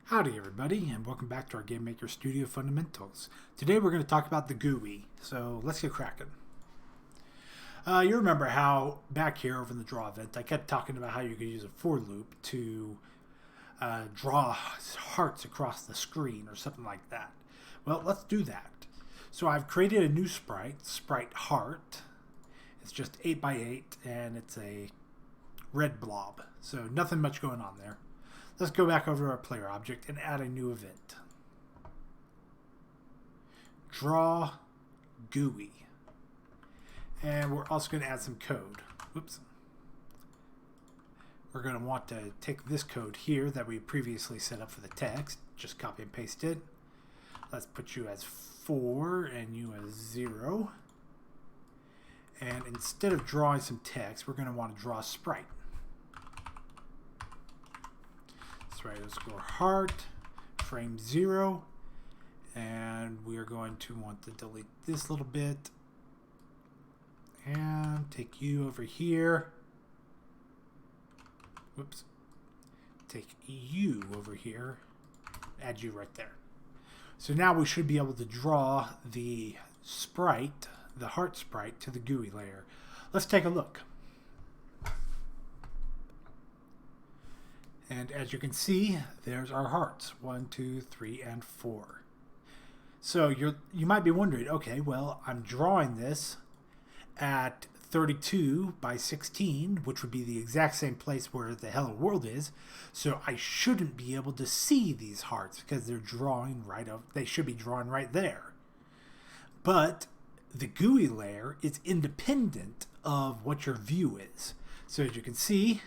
Howdy everybody, and welcome back to our GameMaker Studio Fundamentals. Today we're going to talk about the GUI, so let's get cracking. You remember how back here over in the draw event I kept talking about how you could use a for loop to draw hearts across the screen or something like that. Well, let's do that. So I've created a new sprite heart. It's just 8 by 8 and it's a red blob, so nothing much going on there. Let's go back over to our player object and add a new event. Draw GUI. And we're also going to add some code. Whoops. We're going to want to take this code here that we previously set up for the text. Just copy and paste it. Let's put you as 4 and you as 0. And instead of drawing some text, we're going to want to draw a sprite. Underscore heart, frame 0, and we are going to want to delete this little bit and take you over here. Whoops. Take you over here, add you right there. So now we should be able to draw the sprite, the heart sprite, to the GUI layer. Let's take a look. And as you can see, there's our hearts, 1, 2, 3, and 4. So you might be wondering, okay, well, I'm drawing this at 32 by 16, which would be the exact same place where the hello world is. So I shouldn't be able to see these hearts because they're drawing right up. They should be drawing right there. But the GUI layer is independent of what your view is. So as you can see,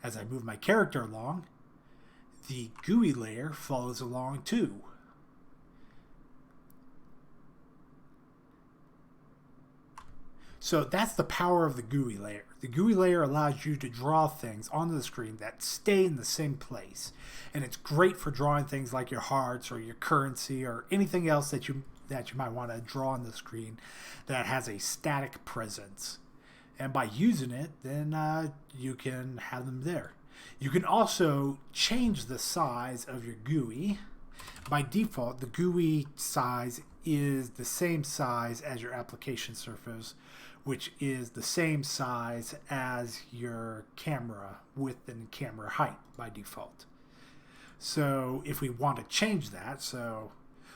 as I move my character along, the GUI layer follows along too. So that's the power of the GUI layer. The GUI layer allows you to draw things onto the screen that stay in the same place. And it's great for drawing things like your hearts or your currency or anything else that you might want to draw on the screen that has a static presence. And by using it, then you can have them there. You can also change the size of your GUI. By default, the GUI size is the same size as your application surface, which is the same size as your camera width and camera height by default. So if we want to change that, so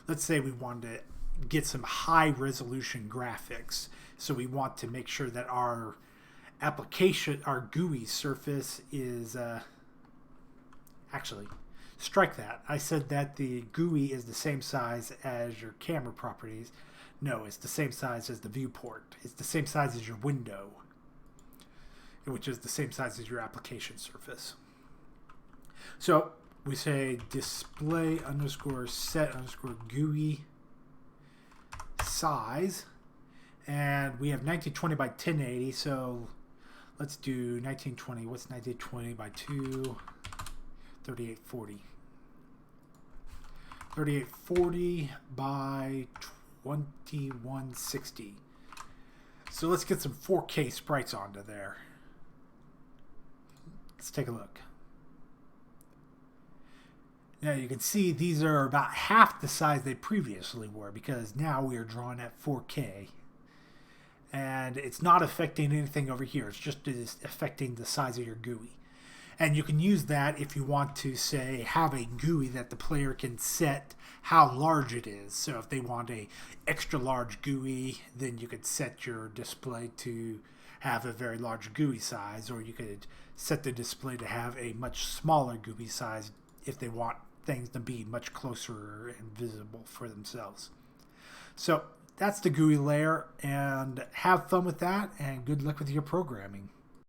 let's say we want to get some high resolution graphics. So we want to make sure that our application, our GUI surface is, actually, strike that. I said that the GUI is the same size as your camera properties. No, it's the same size as the viewport. It's the same size as your window, which is the same size as your application surface. So we say display underscore set underscore GUI size, and we have 1920 by 1080, so let's do 1920. What's 1920 by 2? 3840. 3840 by 2160. So let's get some 4K sprites onto there. Let's take a look. Now you can see these are about half the size they previously were because now we are drawing at 4K. And it's not affecting anything over here. It's just affecting the size of your GUI. And you can use that if you want to, say, have a GUI that the player can set how large it is. So if they want a extra large GUI, then you could set your display to have a very large GUI size, or you could set the display to have a much smaller GUI size if they want things to be much closer and visible for themselves. So that's the GUI layer, and have fun with that, and good luck with your programming.